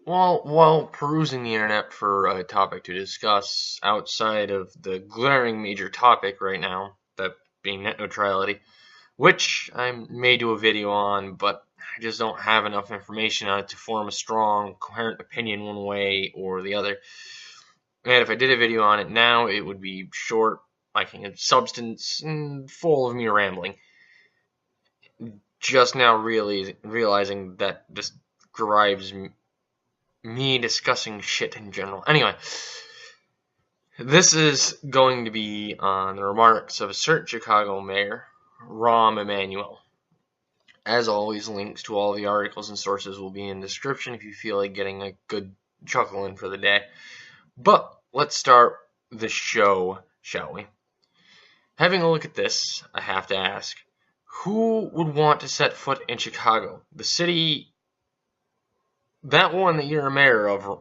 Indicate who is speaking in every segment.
Speaker 1: Well, while perusing the internet for a topic to discuss outside of the glaring major topic right now, that being net neutrality, which I may do a video on, but I just don't have enough information on it to form a strong, coherent opinion one way or the other. And if I did a video on it now, it would be short, lacking in substance, and full of me rambling. Just now really realizing that just drives me discussing shit in general. Anyway, this is going to be on the remarks of a certain Chicago mayor, Rahm Emanuel. As always, links to all the articles and sources will be in the description if you feel like getting a good chuckle in for the day. But let's start the show, shall we? Having a look at this, I have to ask, who would want to set foot in Chicago, the city, that one that you're a mayor of,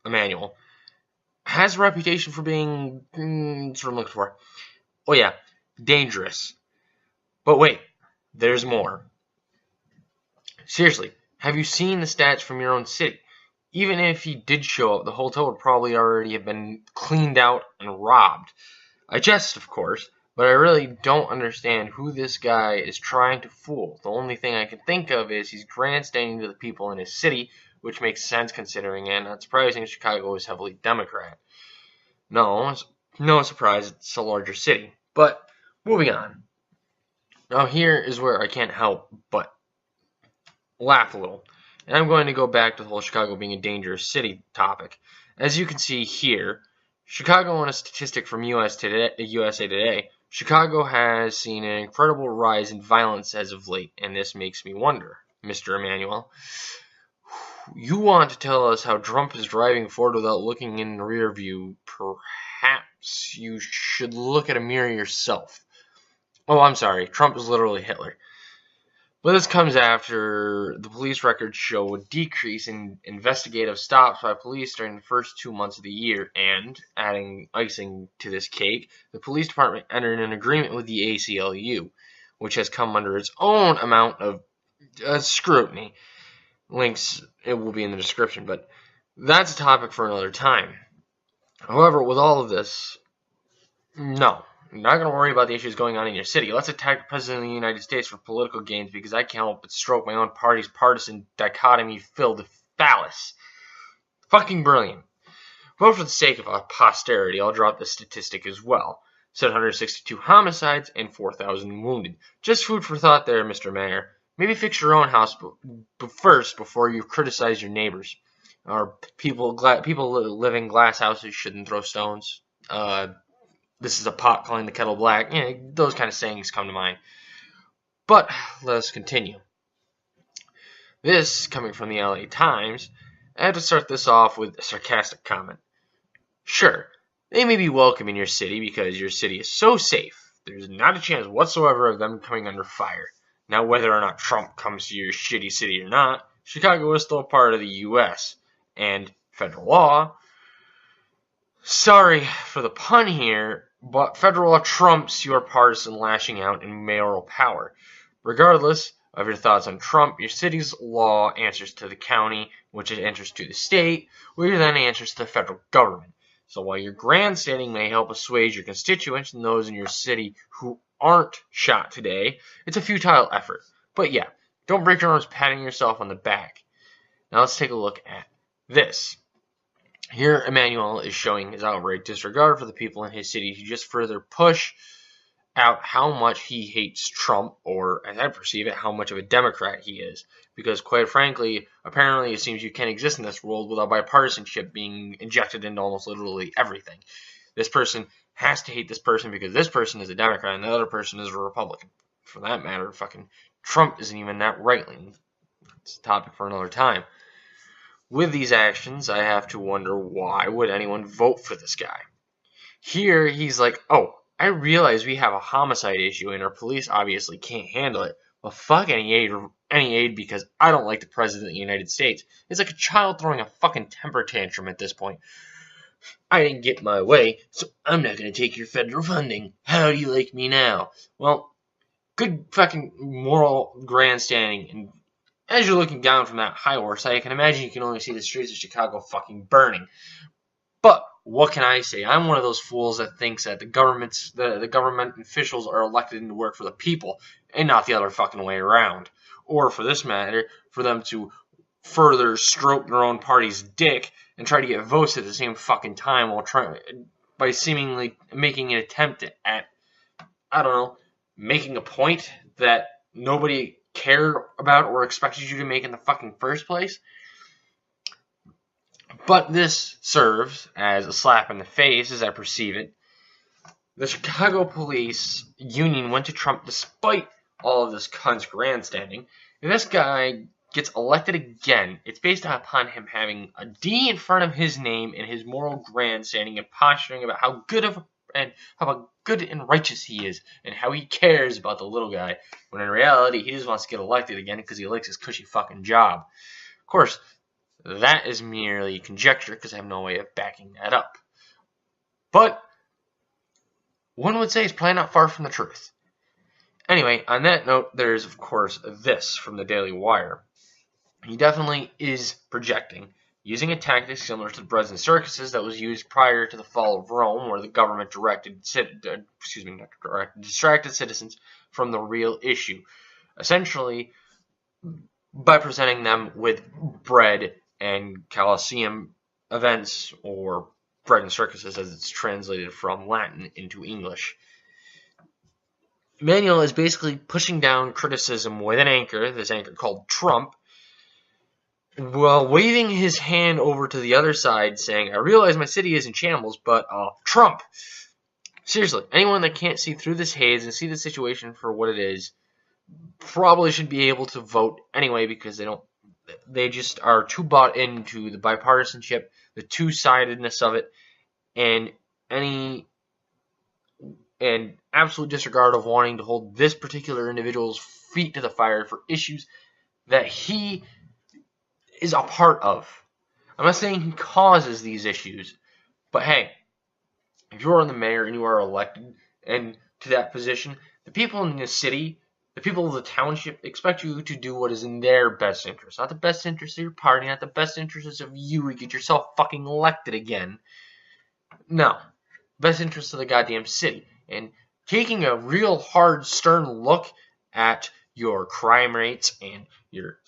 Speaker 1: Emanuel, has a reputation for being, that's what I'm looking for. Oh yeah, dangerous. But wait, there's more. Seriously, have you seen the stats from your own city? Even if he did show up, the hotel would probably already have been cleaned out and robbed. I jest, of course, but I really don't understand who this guy is trying to fool. The only thing I can think of is he's grandstanding to the people in his city, which makes sense considering, and not surprising, Chicago is heavily Democrat. No surprise, it's a larger city. But moving on. Now here is where I can't help but laugh a little. And I'm going to go back to the whole Chicago being a dangerous city topic. As you can see here, Chicago, on a statistic from USA Today, Chicago has seen an incredible rise in violence as of late, and this makes me wonder, Mr. Emanuel, you want to tell us how Trump is driving forward without looking in the rear view? Perhaps you should look at a mirror yourself. Oh, I'm sorry, Trump is literally Hitler. But this comes after the police records show a decrease in investigative stops by police during the first 2 months of the year, and, adding icing to this cake, the police department entered an agreement with the ACLU, which has come under its own amount of scrutiny. Links, it will be in the description, but that's a topic for another time. However, with all of this, no. I'm not going to worry about the issues going on in your city. Let's attack the President of the United States for political gains because I can't help but stroke my own party's partisan dichotomy-filled phallus. Fucking brilliant. But for the sake of posterity, I'll drop this statistic as well. 762 homicides and 4,000 wounded. Just food for thought there, Mr. Mayor. Maybe fix your own house first before you criticize your neighbors. Or people living in glass houses shouldn't throw stones. This is a pot calling the kettle black. Those kind of sayings come to mind. But let us continue. This, coming from the LA Times, I have to start this off with a sarcastic comment. Sure, they may be welcome in your city because your city is so safe. There's not a chance whatsoever of them coming under fire. Now, whether or not Trump comes to your shitty city or not, Chicago is still a part of the U.S. and federal law. Sorry for the pun here, but federal law trumps your partisan lashing out in mayoral power. Regardless of your thoughts on Trump, your city's law answers to the county, which answers to the state, which then answers to the federal government. So while your grandstanding may help assuage your constituents and those in your city who aren't shot today, it's a futile effort. But yeah, don't break your nose patting yourself on the back. Now let's take a look at this. Here, Emanuel is showing his outright disregard for the people in his city to just further push out how much he hates Trump, or, as I perceive it, how much of a Democrat he is. Because, quite frankly, apparently it seems you can't exist in this world without bipartisanship being injected into almost literally everything. This person has to hate this person because this person is a Democrat and the other person is a Republican. For that matter, fucking Trump isn't even that right-leaning. It's a topic for another time. With these actions, I have to wonder why would anyone vote for this guy? Here, he's like, oh, I realize we have a homicide issue and our police obviously can't handle it. Well, fuck any aid because I don't like the President of the United States. It's like a child throwing a fucking temper tantrum at this point. I didn't get my way, so I'm not going to take your federal funding. How do you like me now? Well, good fucking moral grandstanding and as you're looking down from that high horse, I can imagine you can only see the streets of Chicago fucking burning. But what can I say? I'm one of those fools that thinks that the government officials are elected to work for the people and not the other fucking way around. Or for this matter, for them to further stroke their own party's dick and try to get votes at the same fucking time by seemingly making an attempt at, I don't know, making a point that nobody cared about or expected you to make in the fucking first place. But this serves as a slap in the face, as I perceive it. The Chicago Police Union went to Trump despite all of this cunt's grandstanding. If this guy gets elected again, it's based upon him having a D in front of his name and his moral grandstanding and posturing about how good and righteous he is and how he cares about the little guy, when in reality he just wants to get elected again because he likes his cushy fucking job. Of course, that is merely conjecture because I have no way of backing that up. But one would say it's probably not far from the truth. Anyway, on that note, there's, of course, this from the Daily Wire. He definitely is projecting, using a tactic similar to the breads and circuses that was used prior to the fall of Rome, where the government distracted citizens from the real issue, essentially by presenting them with bread and Colosseum events, or bread and circuses as it's translated from Latin into English. Emanuel is basically pushing down criticism with an anchor, this anchor called Trump, while waving his hand over to the other side saying, I realize my city is in shambles, but Trump. Seriously, anyone that can't see through this haze and see the situation for what it is probably should be able to vote anyway, because they just are too bought into the bipartisanship, the two-sidedness of it, and absolute disregard of wanting to hold this particular individual's feet to the fire for issues that he is a part of. I'm not saying he causes these issues, but hey, if you are the mayor and you are elected and to that position, the people in the city, the people of the township expect you to do what is in their best interest. Not the best interest of your party, not the best interest of you to get yourself fucking elected again. No. Best interest of the goddamn city. And taking a real hard, stern look at your crime rates and your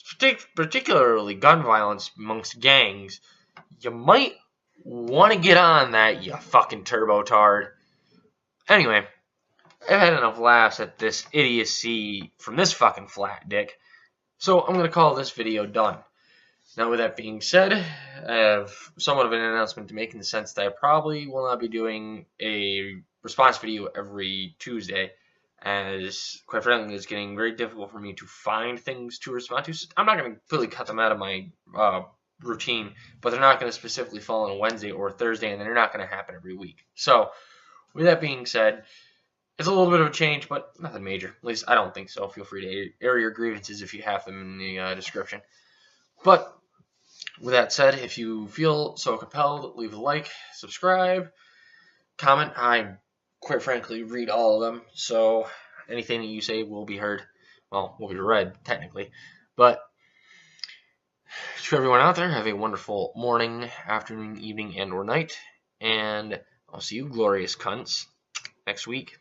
Speaker 1: particularly gun violence amongst gangs, you might want to get on that, you fucking turbo-tard. Anyway, I've had enough laughs at this idiocy from this fucking flat dick, so I'm going to call this video done. Now, with that being said, I have somewhat of an announcement to make in the sense that I probably will not be doing a response video every Tuesday, as, quite frankly, it's getting very difficult for me to find things to respond to. So I'm not going to completely cut them out of my routine, but they're not going to specifically fall on a Wednesday or a Thursday, and they're not going to happen every week. So, with that being said, it's a little bit of a change, but nothing major. At least I don't think so. Feel free to air your grievances if you have them in the description. But with that said, if you feel so compelled, leave a like, subscribe, comment. I, quite frankly, read all of them, so anything that you say will be heard. Well, will be read, technically. But to everyone out there, have a wonderful morning, afternoon, evening, and or night. And I'll see you glorious cunts next week.